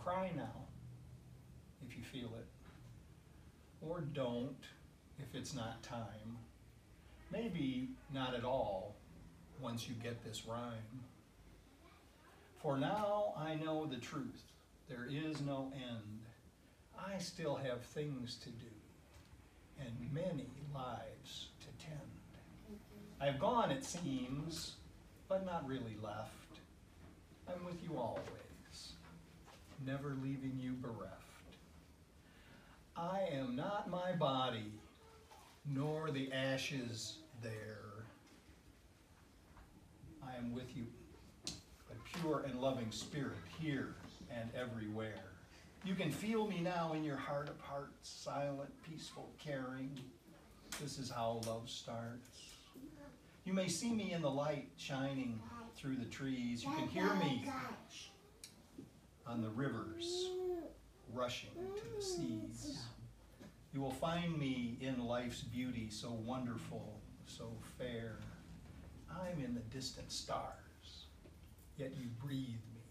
cry now if you feel it, or don't if it's not time. Maybe not at all once you get this rhyme. For now I know the truth, there is no end. I still have things to do and many lives to tend. I've gone, it seems, but not really left. I'm with you always, never leaving you bereft. I am not my body, nor the ashes there. I am with you, a pure and loving spirit here and everywhere. You can feel me now in your heart of hearts, silent, peaceful, caring. This is how love starts. You may see me in the light shining through the trees. You can hear me on the rivers rushing to the seas. You will find me in life's beauty, so wonderful, so fair. I'm in the distant stars, yet you breathe me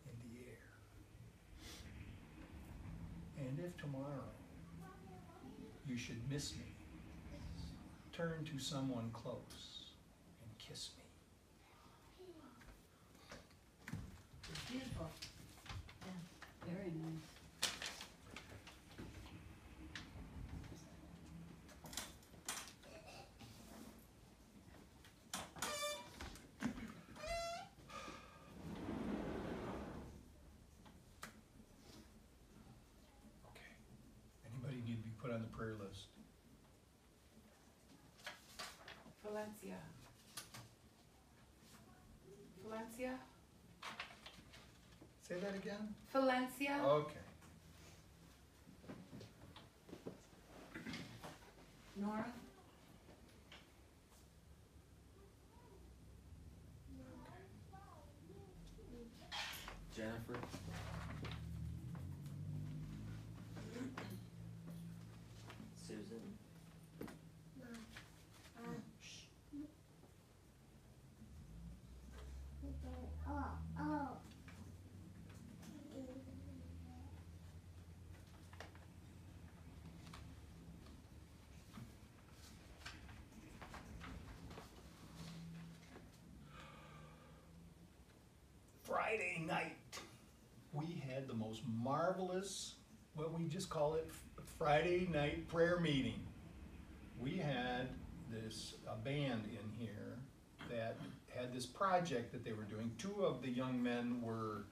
in the air. And if tomorrow you should miss me, turn to someone close and kiss me. Beautiful. Yeah, very nice. Okay. Anybody need to be put on the prayer list? Valencia. Valencia? Say that again? Valencia? Okay. Nora? Jennifer? Susan? Friday night, we had the most marvelous, what we just call it, Friday night prayer meeting. We had a band in here that had this project that they were doing. Two of the young men were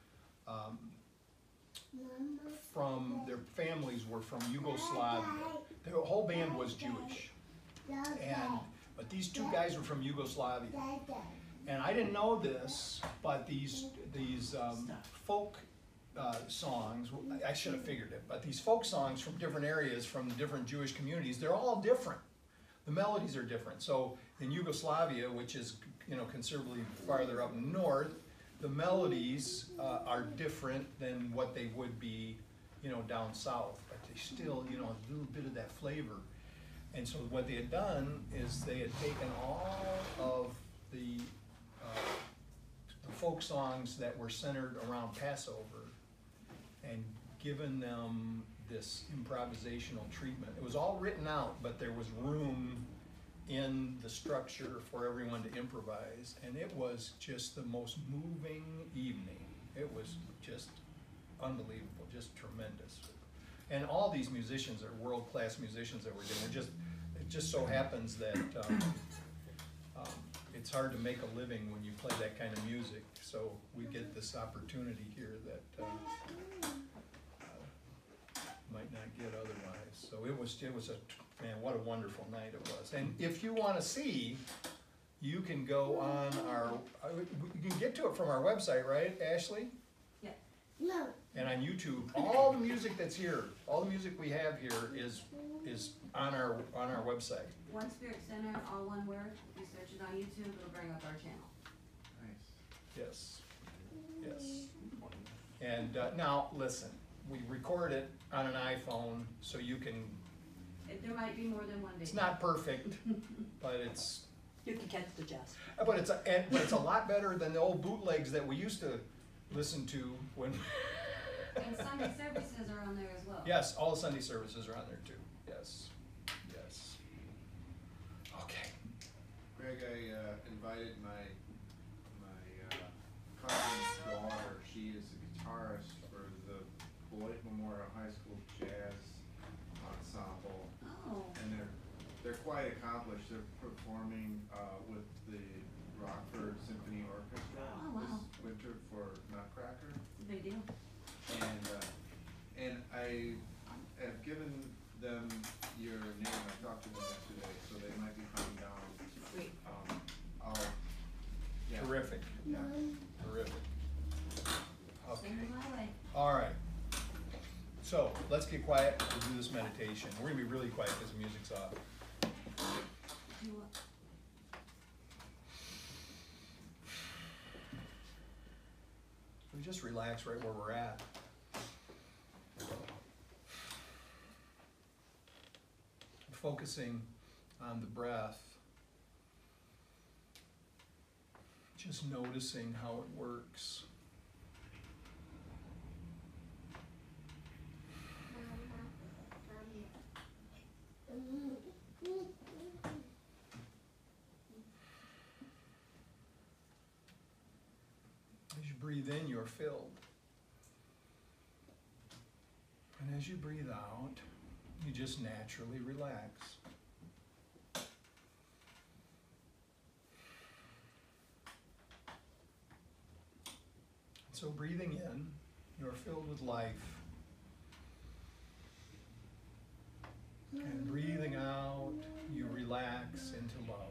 their families were from Yugoslavia. Their whole band was Jewish. But these two guys were from Yugoslavia. And I didn't know this, but these folk songs, I should have figured it, but these folk songs from different areas, from different Jewish communities, they're all different. The melodies are different. So in Yugoslavia, which is considerably farther up north, the melodies are different than what they would be down south, but they still, a little bit of that flavor. And so what they had done is they had taken all of the folk songs that were centered around Passover and given them this improvisational treatment. It was all written out, but there was room in the structure for everyone to improvise, and it was just the most moving evening. It was just unbelievable, just tremendous. And all these musicians are world-class musicians that were doing. It just so happens that it's hard to make a living when you play that kind of music, so we get this opportunity here that might not get otherwise. So it was man, what a wonderful night it was. And if you want to see, you can go on you can get to it from our website, right, Ashley? Yeah. No. And on YouTube, all the music that's here, all the music we have here is on our website. One Spirit Center, all one word. If you search it on YouTube, it'll bring up our channel. Nice. Yes, yes. And now, listen, we record it on an iPhone, so you can, There might be more than one video. it's not perfect, but it's, You can catch the gist. but it's a lot better than the old bootlegs that we used to listen to when And Sunday services are on there as well. Yes, all Sunday services are on there too. Yes, yes. Okay. Greg, I invited my cousin's daughter. She is a guitarist for the Beloit Memorial High School Jazz Ensemble, Oh, and they're quite accomplished. They're performing with the Rockford Symphony Orchestra Oh, wow. this winter for Nutcracker, it's a big deal. and I have given them your name. I talked to them yesterday, so they might be coming down. Sweet. Yeah. Terrific, Yeah. terrific. Okay. Send them my way. All right. So let's get quiet. We'll do this meditation. We're gonna be really quiet because the music's off. Do you want- We just relax right where we're at. Focusing on the breath. Just noticing how it works. As you breathe in, you're filled. And as you breathe out, you just naturally relax. So breathing in, you're filled with life. And breathing out, you relax into love.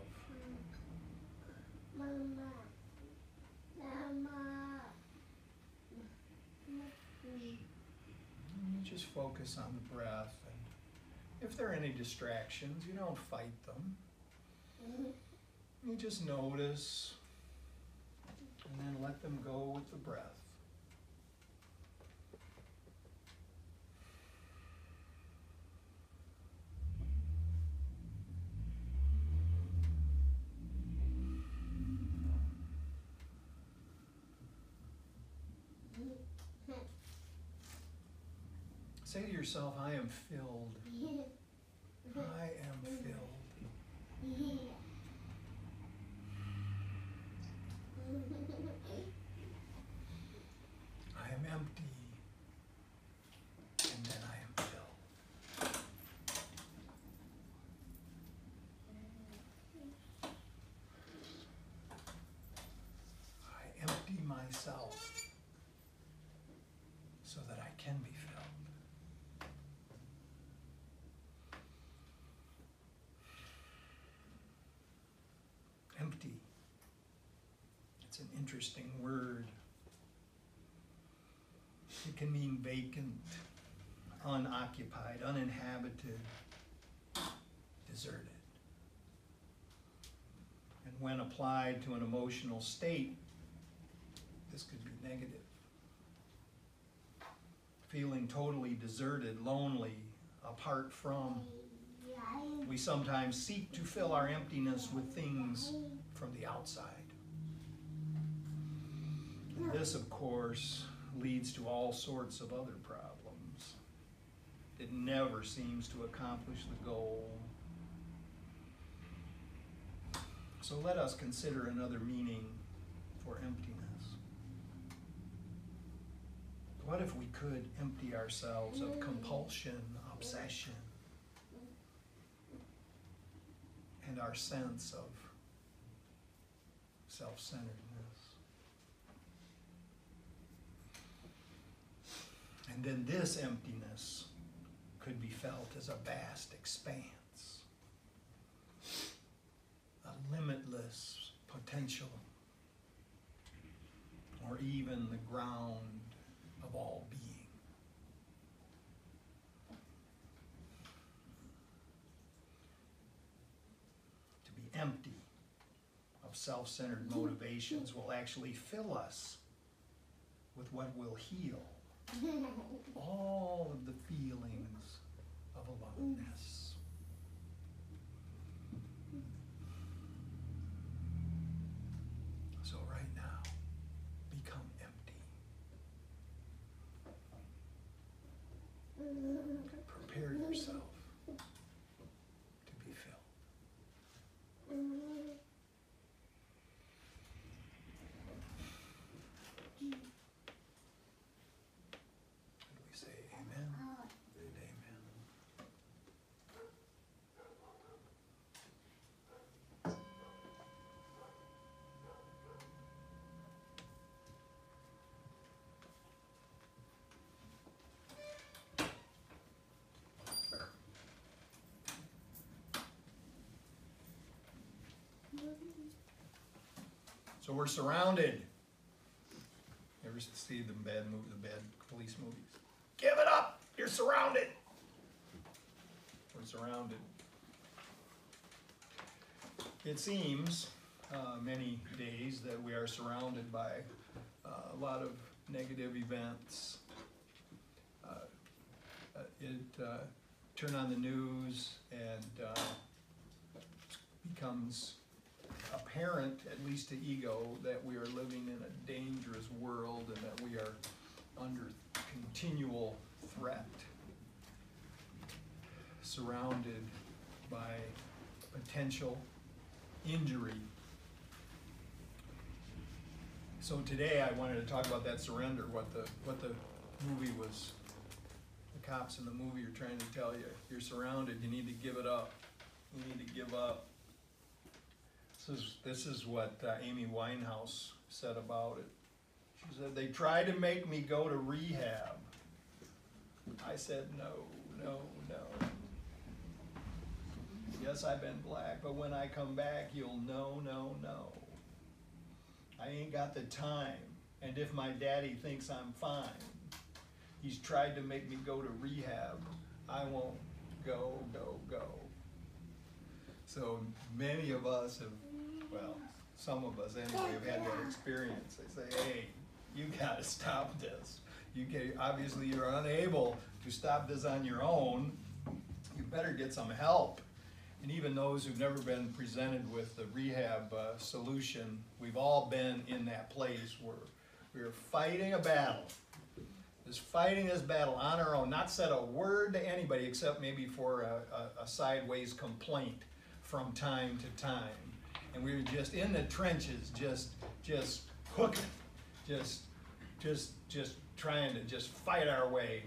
And you just focus on the breath, and if there are any distractions, you don't fight them. You just notice, and then let them go with the breath. Say to yourself, I am filled. I am filled. I am empty. And then I am filled. I empty myself so that I can be filled. Empty. It's an interesting word. It can mean vacant, unoccupied, uninhabited, deserted. And when applied to an emotional state, this could be negative. Feeling totally deserted, lonely, apart from. We sometimes seek to fill our emptiness with things from the outside. And this, of course, leads to all sorts of other problems. It never seems to accomplish the goal. So let us consider another meaning for emptiness. What if we could empty ourselves of compulsion, obsession, and our sense of self-centeredness? And then this emptiness could be felt as a vast expanse, a limitless potential, or even the ground of all being. To be empty of self-centered motivations will actually fill us with what will heal all of the feelings of aloneness. So right now, become empty. Prepare yourself to be filled. And we say amen and amen. So we're surrounded. You ever see the bad police movies? Give it up! You're surrounded! We're surrounded. It seems many days that we are surrounded by a lot of negative events. Turn on the news and becomes apparent, at least to ego, that we are living in a dangerous world and that we are under continual threat, surrounded by potential injury. So today I wanted to talk about that surrender, what the movie was, the cops in the movie are trying to tell you. You're surrounded, you need to give it up. You need to give up. This is what Amy Winehouse said about it. She said, they tried to make me go to rehab. I said, no, no, no. Yes, I've been black, but when I come back, you'll know, no, no. I ain't got the time, and if my daddy thinks I'm fine, he's tried to make me go to rehab. I won't go, go, go. So many of us have, well, some of us anyway, have had that experience. They say, hey, you gotta stop this. Obviously you're unable to stop this on your own. You better get some help. And even those who've never been presented with the rehab solution, we've all been in that place where we're fighting a battle. Just fighting this battle on our own, not said a word to anybody except maybe for a sideways complaint from time to time. And we were just in the trenches, just hooking, just trying to just fight our way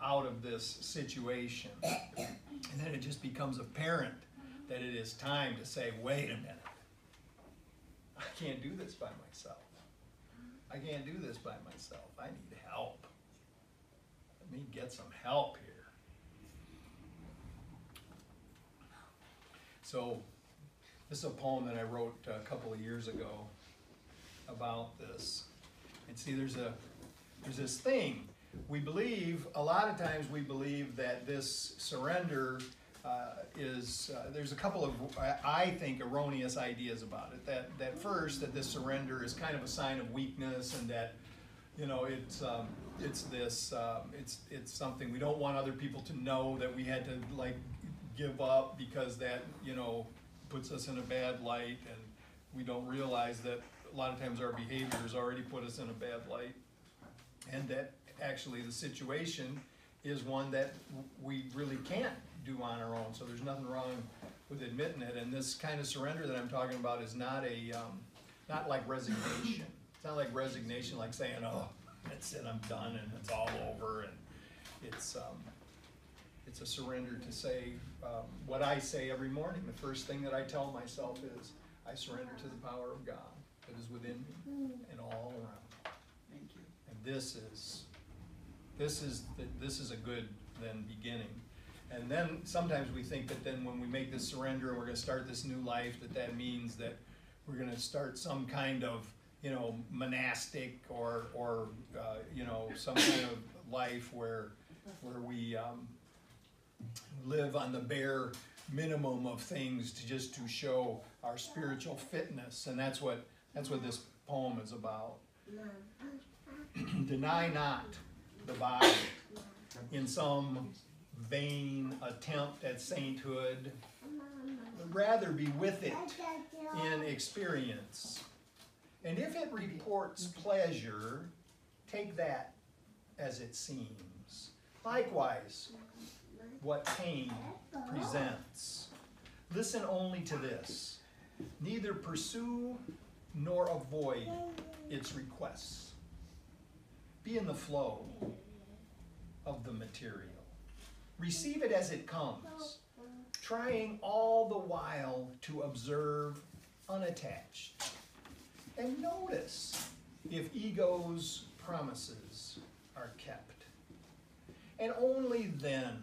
out of this situation. And then it just becomes apparent that it is time to say, wait a minute, I can't do this by myself. I can't do this by myself. I need help. Let me get some help here. So this is a poem that I wrote a couple of years ago about this. And see, there's this thing. We believe, a lot of times we believe that this surrender there's a couple of, I think, erroneous ideas about it. That first, that this surrender is kind of a sign of weakness, and that, you know, it's something we don't want other people to know that we had to like give up, because that, you know, puts us in a bad light, and we don't realize that a lot of times our behaviors already put us in a bad light, and that actually the situation is one that we really can't do on our own. So there's nothing wrong with admitting it. And this kind of surrender that I'm talking about is not not like resignation. It's not like resignation, like saying, oh, that's it, I'm done and it's all over. And it's a surrender to say what I say every morning. The first thing that I tell myself is, I surrender to the power of God that is within me and all around. Thank you. And this is a good then beginning. And then sometimes we think that then when we make this surrender and we're going to start this new life, that means that we're going to start some kind of, you know, monastic or you know, some kind of life where we live on the bare minimum of things to show our spiritual fitness. And that's what this poem is about. Deny not the body in some vain attempt at sainthood, but rather be with it in experience. And if it reports pleasure, take that as it seems. Likewise, what pain presents. Listen only to this. Neither pursue nor avoid its requests. Be in the flow of the material. Receive it as it comes, trying all the while to observe unattached. And notice if ego's promises are kept. And only then,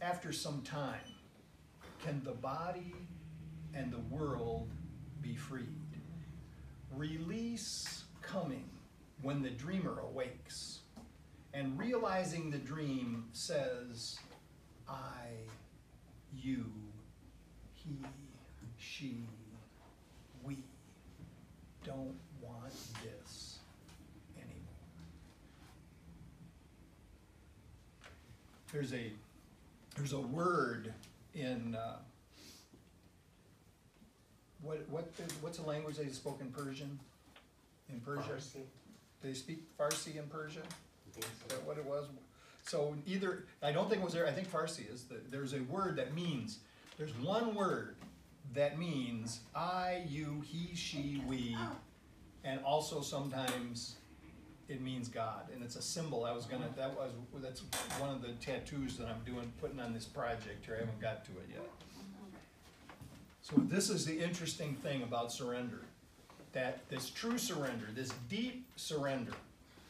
after some time, can the body and the world be freed. Release coming when the dreamer awakes, and realizing the dream says, I, you, he, she, we don't want this anymore. There's a word in what's a language they spoke in Persian? In Persia, Farsi. they speak Farsi in Persia. I think Is so. that what it was? So either, I don't think it was there, I think Farsi is, there's a word that means, there's one word that means I, you, he, she, we, and also sometimes it means God, and it's a symbol. That's one of the tattoos that I'm doing, putting on this project here. I haven't got to it yet. So this is the interesting thing about surrender, that this true surrender, this deep surrender,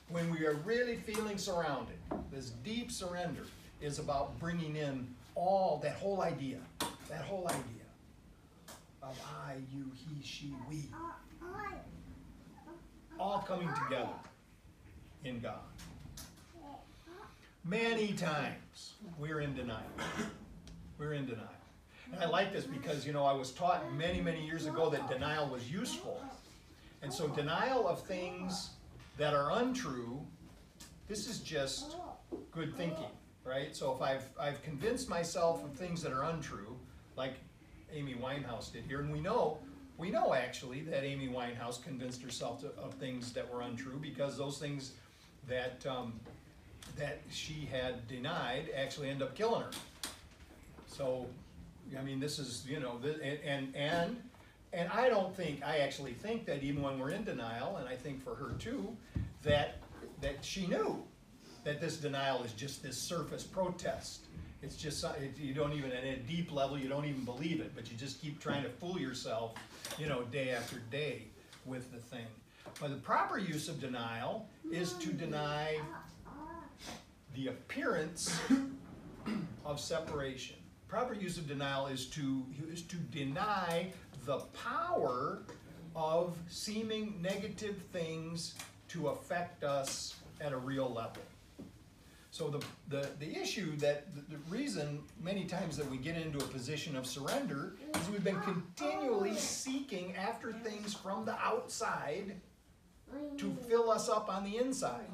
when we are really feeling surrounded, this deep surrender is about bringing in that whole idea of I, you, he, she, we, all coming together in God. Many times we're in denial. We're in denial. And I like this because, I was taught many, many years ago that denial was useful. And so denial of things that are untrue, this is just good thinking, right? So if I've convinced myself of things that are untrue, like Amy Winehouse did here, and we know actually that Amy Winehouse convinced herself of things that were untrue, because those things that she had denied actually end up killing her. So, this is, and I actually think that even when we're in denial, and I think for her too, that she knew that this denial is just this surface protest. It's just, you don't even, at a deep level, you don't even believe it, but you just keep trying to fool yourself, day after day with the thing. But the proper use of denial is to deny the appearance of separation. Proper use of denial is to deny the power of seeming negative things to affect us at a real level. So the issue the reason many times that we get into a position of surrender is we've been continually seeking after things from the outside to fill us up on the inside.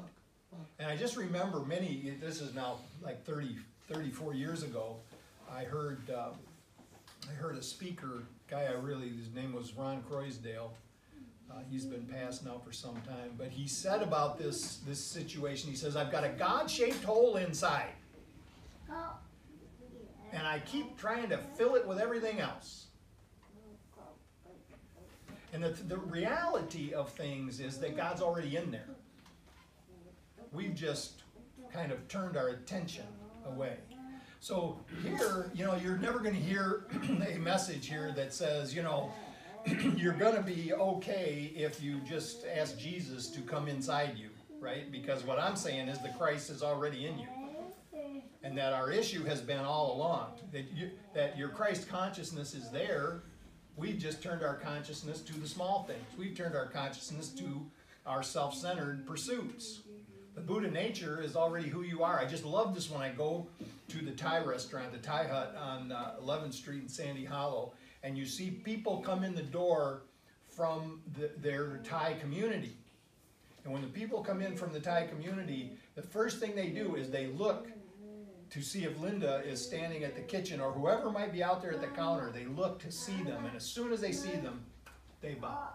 And I just remember this is now like 34 years ago, I heard a speaker, his name was Ron Croisdale. He's been passed now for some time, but he said about this situation, he says, I've got a God-shaped hole inside, and I keep trying to fill it with everything else. And the reality of things is that God's already in there. We've just kind of turned our attention away. So here, you're never going to hear a message here that says, you're going to be okay if you just ask Jesus to come inside you, right? Because what I'm saying is the Christ is already in you. And that our issue has been all along, that your Christ consciousness is there. We've just turned our consciousness to the small things. We've turned our consciousness to our self-centered pursuits. The Buddha nature is already who you are. I just love this when I go to the Thai restaurant, the Thai Hut on 11th Street in Sandy Hollow, and you see people come in the door from their Thai community. And when the people come in from the Thai community, the first thing they do is they look to see if Linda is standing at the kitchen, or whoever might be out there at the counter. They look to see them, and as soon as they see them, they bow.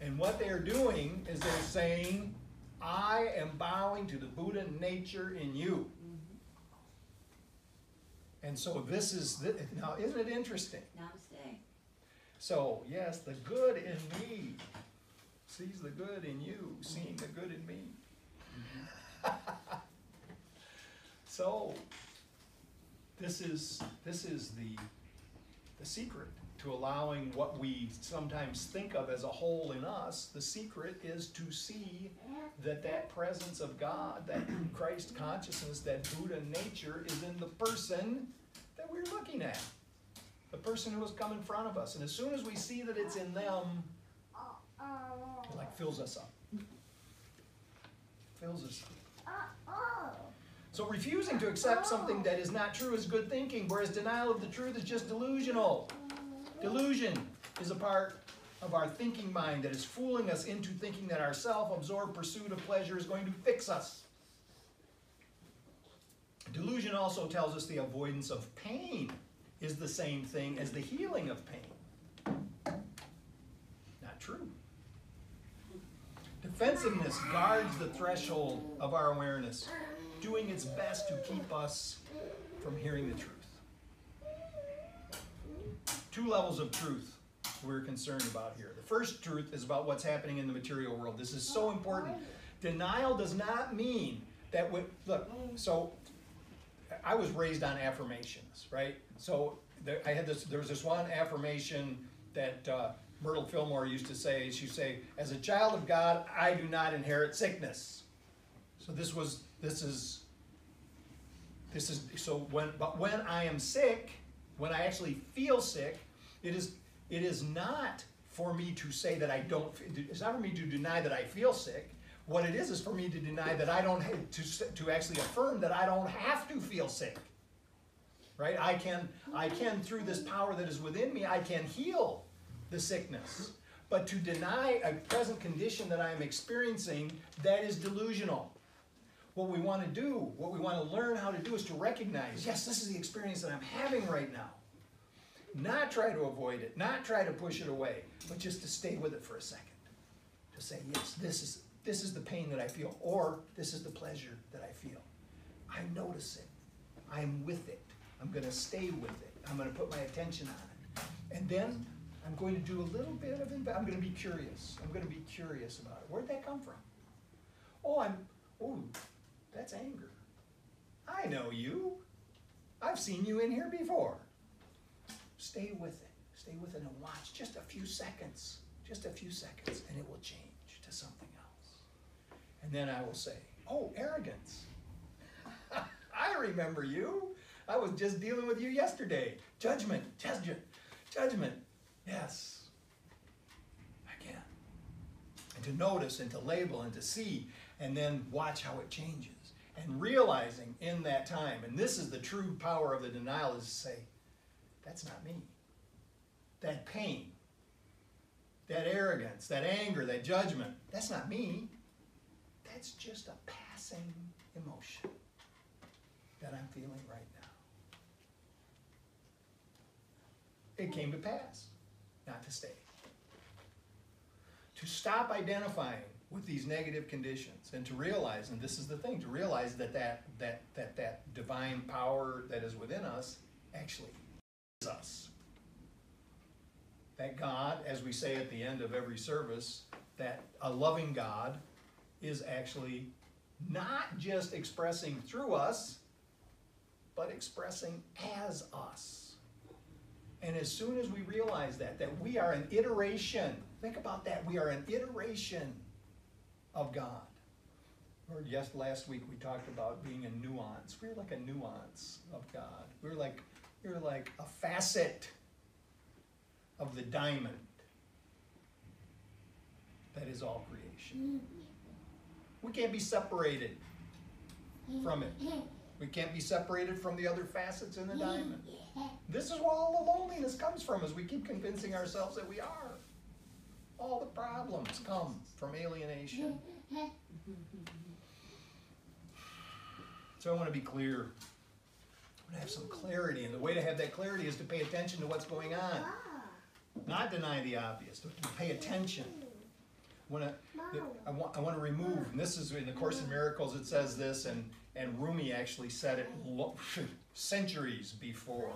And what they're doing is they're saying, I am bowing to the Buddha nature in you. And so this is, now isn't it interesting? Namaste. So, yes, the good in me sees the good in you, seeing the good in me. So, this is the secret to allowing what we sometimes think of as a hole in us. The secret is to see that that presence of God, that Christ consciousness, that Buddha nature is in the person that we're looking at. The person who has come in front of us. And as soon as we see that it's in them, it like fills us up. Fills us up. So refusing to accept something that is not true is good thinking, whereas denial of the truth is just delusional. Delusion is a part of our thinking mind that is fooling us into thinking that our self-absorbed pursuit of pleasure is going to fix us. Delusion also tells us the avoidance of pain is the same thing as the healing of pain. Not true. Defensiveness guards the threshold of our awareness, doing its best to keep us from hearing the truth. Two levels of truth we're concerned about here. The first truth is about what's happening in the material world. This is so important. Denial does not mean that look, so I was raised on affirmations, right? So there was this one affirmation that Myrtle Fillmore used to say. She'd say, as a child of God, I do not inherit sickness. So when I am sick, when I actually feel sick, it is not for me to say that I don't, it's not for me to deny that I feel sick. What it is for me to deny that I don't, to actually affirm that I don't have to feel sick. Right? I can, through this power that is within me, I can heal the sickness. But to deny a present condition that I am experiencing, that is delusional. What we want to do, what we want to learn how to do is to recognize, yes, this is the experience that I'm having right now. Not try to avoid it, not try to push it away, but just to stay with it for a second. To say, yes, this is the pain that I feel, or this is the pleasure that I feel. I notice it. I'm with it. I'm going to stay with it. I'm going to put my attention on it. And then I'm going to do a little bit of, I'm going to be curious. I'm going to be curious about it. Where'd that come from? Oh, that's anger. I know you. I've seen you in here before. Stay with it. Stay with it and watch just a few seconds. Just a few seconds, and it will change to something else. And then I will say, oh, arrogance. I remember you. I was just dealing with you yesterday. Judgment. Yes. Again. And to notice and to label and to see and then watch how it changes. And realizing in that time, and this is the true power of the denial, is to say, that's not me. That pain, that arrogance, that anger, that judgment, that's not me. That's just a passing emotion that I'm feeling right now. It came to pass, not to stay. To stop identifying with these negative conditions and to realize, and this is the thing, to realize that divine power that is within us actually is us. That God, as we say at the end of every service, that a loving God is actually not just expressing through us, but expressing as us. And as soon as we realize that we are an iteration, think about that, we are an iteration of God. Or yes, last week we talked about being a nuance. We're like a nuance of God. We're like a facet of the diamond that is all creation. We can't be separated from it. We can't be separated from the other facets in the diamond. This is where all the loneliness comes from, as we keep convincing ourselves that we are. All the problems come from alienation. So I want to be clear. I want to have some clarity, and the way to have that clarity is to pay attention to what's going on. Not deny the obvious, but to pay attention. I want to remove, and this is in the Course in Miracles, it says this, and Rumi actually said it centuries before,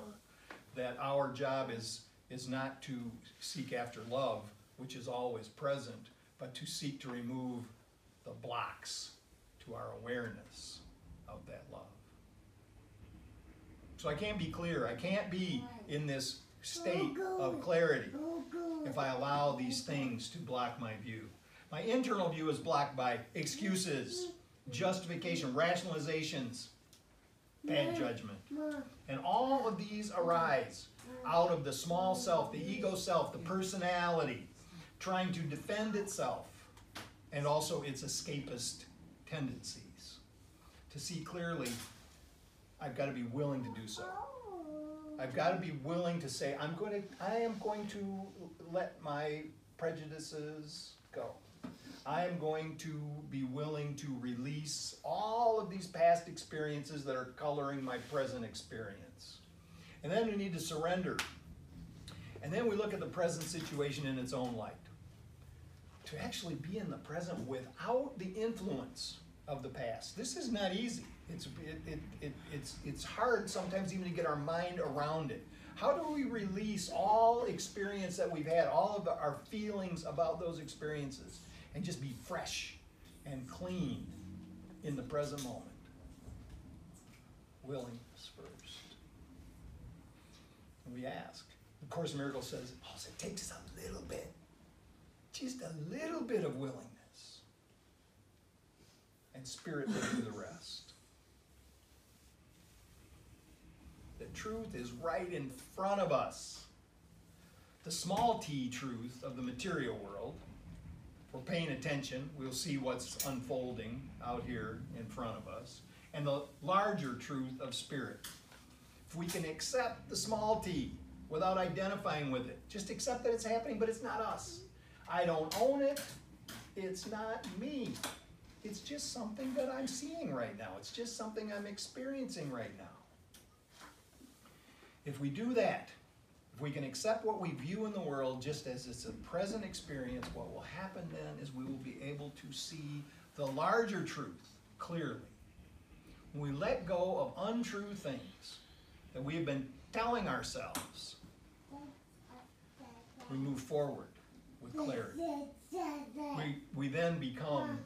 that our job is not to seek after love, which is always present, but to seek to remove the blocks to our awareness of that love. So I can't be clear. I can't be in this state of clarity if I allow these things to block my view. My internal view is blocked by excuses, justification, rationalizations, bad judgment. And all of these arise out of the small self, the ego self, the personality, trying to defend itself, and also its escapist tendencies. To see clearly, I've got to be willing to do so. I've got to be willing to say, I am going to let my prejudices go. I am going to be willing to release all of these past experiences that are coloring my present experience. And then we need to surrender. And then we look at the present situation in its own light. To actually be in the present without the influence of the past. This is not easy. It's hard sometimes even to get our mind around it. How do we release all experience that we've had, all of our feelings about those experiences, and just be fresh and clean in the present moment? Willingness first. And we ask. The Course in Miracles says, it takes us a little bit, just a little bit of willingness. And Spirit will do the rest. The truth is right in front of us. The small t truth of the material world, if we're paying attention, we'll see what's unfolding out here in front of us. And the larger truth of Spirit. If we can accept the small t without identifying with it, just accept that it's happening, but it's not us. I don't own it. It's not me. It's just something that I'm seeing right now. It's just something I'm experiencing right now. If we do that, if we can accept what we view in the world just as it's a present experience, what will happen then is we will be able to see the larger truth clearly. When we let go of untrue things that we have been telling ourselves, we move forward with clarity. We then become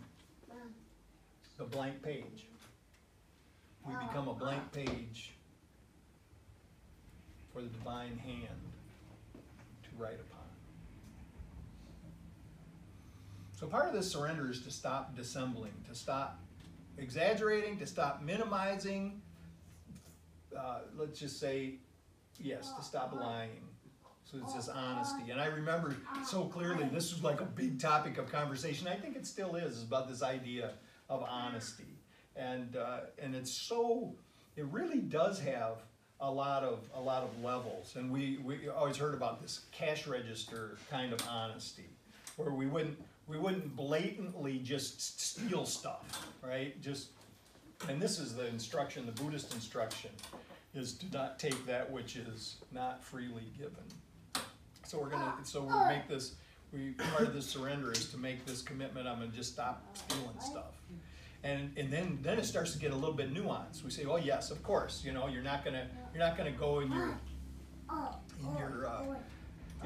the blank page. We become a blank page for the divine hand to write upon. So part of this surrender is to stop dissembling, to stop exaggerating, to stop minimizing, let's just say, yes, to stop lying. So it's this honesty. And I remember so clearly, this was like a big topic of conversation. I think it still is about this idea of honesty. And it's so, it really does have a lot of levels. And we always heard about this cash register kind of honesty, where we wouldn't blatantly just steal stuff, right? And this is the instruction, the Buddhist instruction, is to not take that which is not freely given. So we'll make this, part of this surrender is to make this commitment, I'm gonna just stop stealing stuff. And then it starts to get a little bit nuanced. We say, oh yes, of course, you're not gonna go in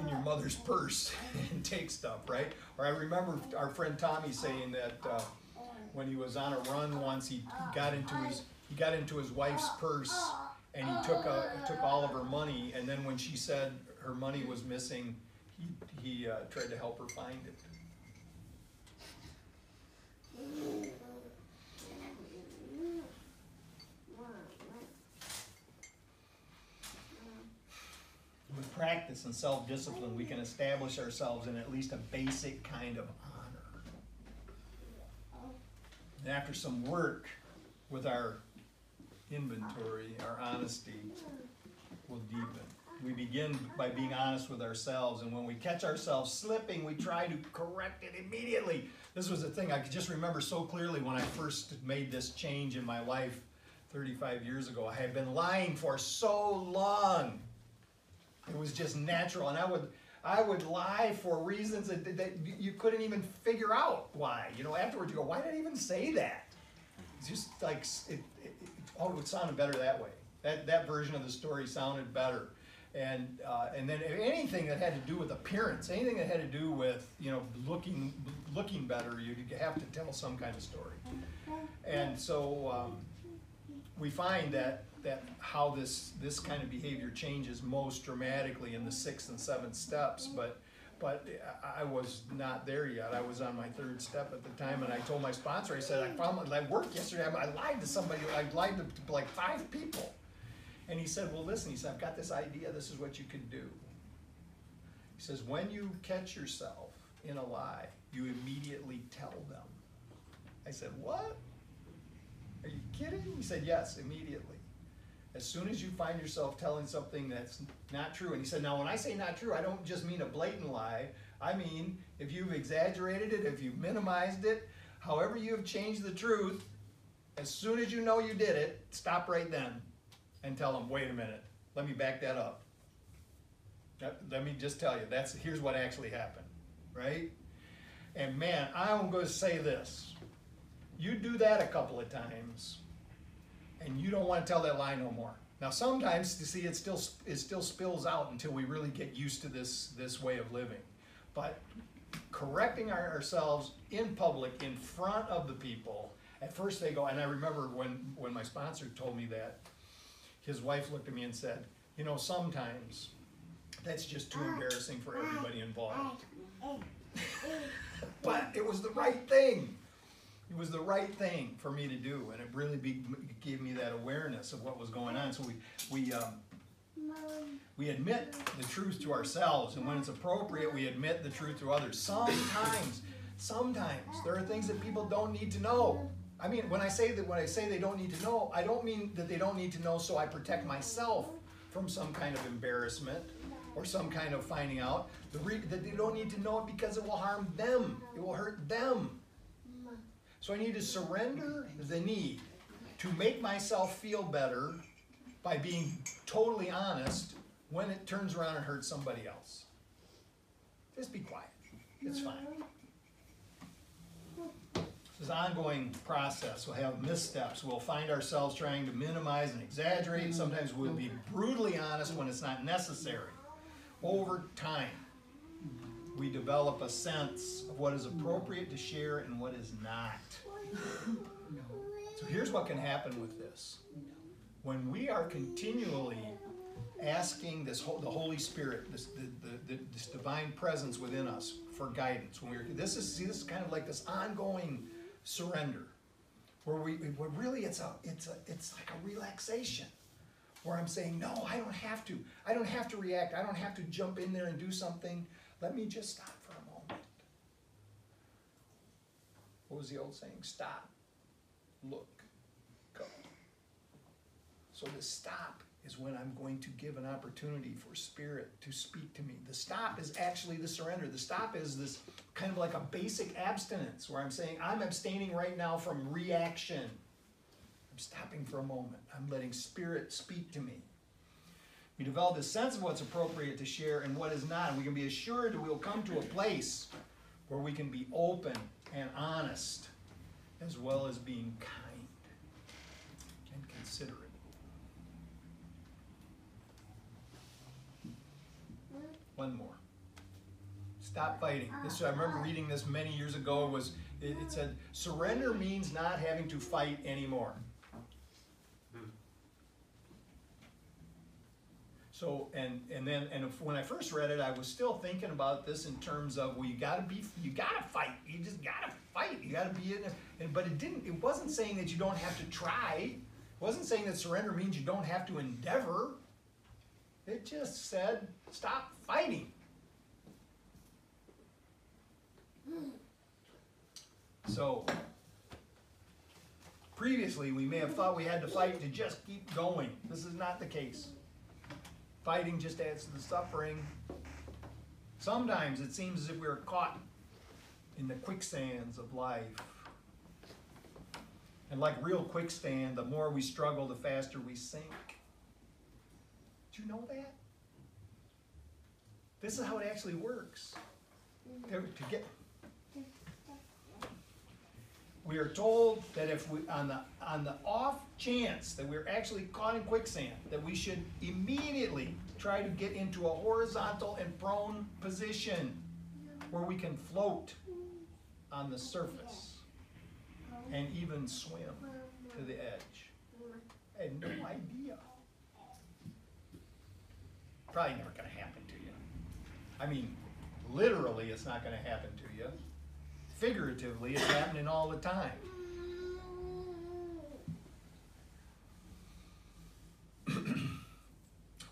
your mother's purse and take stuff, right? Or I remember our friend Tommy saying that when he was on a run once, he got into his wife's purse and he took all of her money, and then when she said her money was missing, he tried to help her find it. With practice and self-discipline, we can establish ourselves in at least a basic kind of honor. And after some work with our inventory, our honesty will deepen. We begin by being honest with ourselves, and when we catch ourselves slipping, we try to correct it immediately. This was a thing I could just remember so clearly when I first made this change in my life 35 years ago. I had been lying for so long. It was just natural, and I would lie for reasons that you couldn't even figure out why. You know, afterwards you go, why did I even say that? It's just like, it sounded better that way. That version of the story sounded better. And then anything that had to do with appearance, anything that had to do with, you know, looking better, you have to tell some kind of story. And so we find that how this kind of behavior changes most dramatically in the 6th and 7th steps, but I was not there yet. I was on my 3rd step at the time, and I told my sponsor, I said, I found at work yesterday, I lied to somebody, I lied to like 5 people. And he said, well, listen, he said, I've got this idea, this is what you could do. He says, when you catch yourself in a lie, you immediately tell them. I said, what? Are you kidding? He said, yes, immediately. As soon as you find yourself telling something that's not true, and he said, now when I say not true, I don't just mean a blatant lie. I mean, if you've exaggerated it, if you've minimized it, however you have changed the truth, as soon as you know you did it, stop right then and tell them, wait a minute, let me back that up. Let me just tell you, here's what actually happened, right? And man, I'm going to say this. You do that a couple of times, and you don't want to tell that lie no more. Now sometimes, you see, it still spills out until we really get used to this way of living. But correcting ourselves in public, in front of the people, at first they go, and I remember when my sponsor told me that, his wife looked at me and said, you know, sometimes that's just too embarrassing for everybody involved. But it was the right thing. It was the right thing for me to do, and it really gave me that awareness of what was going on. So we admit the truth to ourselves, and when it's appropriate, we admit the truth to others. Sometimes there are things that people don't need to know. I mean, when I say they don't need to know, I don't mean that they don't need to know so I protect myself from some kind of embarrassment or some kind of finding out. That they don't need to know it because it will harm them. It will hurt them. So I need to surrender the need to make myself feel better by being totally honest when it turns around and hurts somebody else. Just be quiet. It's fine. This is an ongoing process. We'll have missteps. We'll find ourselves trying to minimize and exaggerate. Sometimes we'll be brutally honest when it's not necessary. Over time, we develop a sense of what is appropriate to share and what is not. So here's what can happen with this. When we are continually asking the Holy Spirit, this divine presence within us for guidance, this is kind of like this ongoing surrender, where really it's like a relaxation, where I'm saying, no, I don't have to react, I don't have to jump in there and do something. Let me just stop for a moment. What was the old saying? Stop, look, go. So the stop is when I'm going to give an opportunity for Spirit to speak to me. The stop is actually the surrender. The stop is this kind of like a basic abstinence, where I'm saying, I'm abstaining right now from reaction. I'm stopping for a moment. I'm letting Spirit speak to me. We develop a sense of what's appropriate to share and what is not. And we can be assured that we'll come to a place where we can be open and honest, as well as being kind and considerate. One more. Stop fighting. I remember reading this many years ago. It said, surrender means not having to fight anymore. So, when I first read it, I was still thinking about this in terms of, well, you gotta fight. You just gotta fight. You gotta be in it. But it wasn't saying that you don't have to try. It wasn't saying that surrender means you don't have to endeavor. It just said, stop fighting. So, previously we may have thought we had to fight to just keep going. This is not the case. Fighting just adds to the suffering. Sometimes it seems as if we are caught in the quicksands of life. And like real quicksand, the more we struggle, the faster we sink. Did you know that? This is how it actually works. We are told that if we, on the off chance that we're actually caught in quicksand, that we should immediately try to get into a horizontal and prone position where we can float on the surface and even swim to the edge. I had no idea. Probably never gonna happen to you. I mean, literally it's not gonna happen to you. Figuratively, it's happening all the time.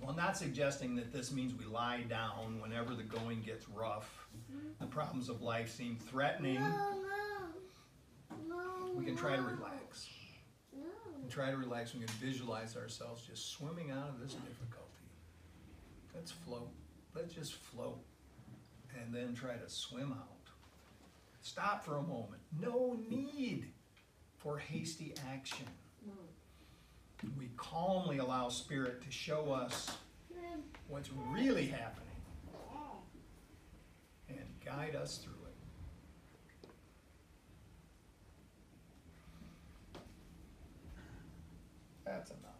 Well, not suggesting that this means we lie down whenever the going gets rough, the problems of life seem threatening. We can try to relax. We try to relax. We can visualize ourselves just swimming out of this difficulty. Let's float. Let's just float. And then try to swim out. Stop for a moment. No need for hasty action. We calmly allow Spirit to show us what's really happening and guide us through it. That's enough.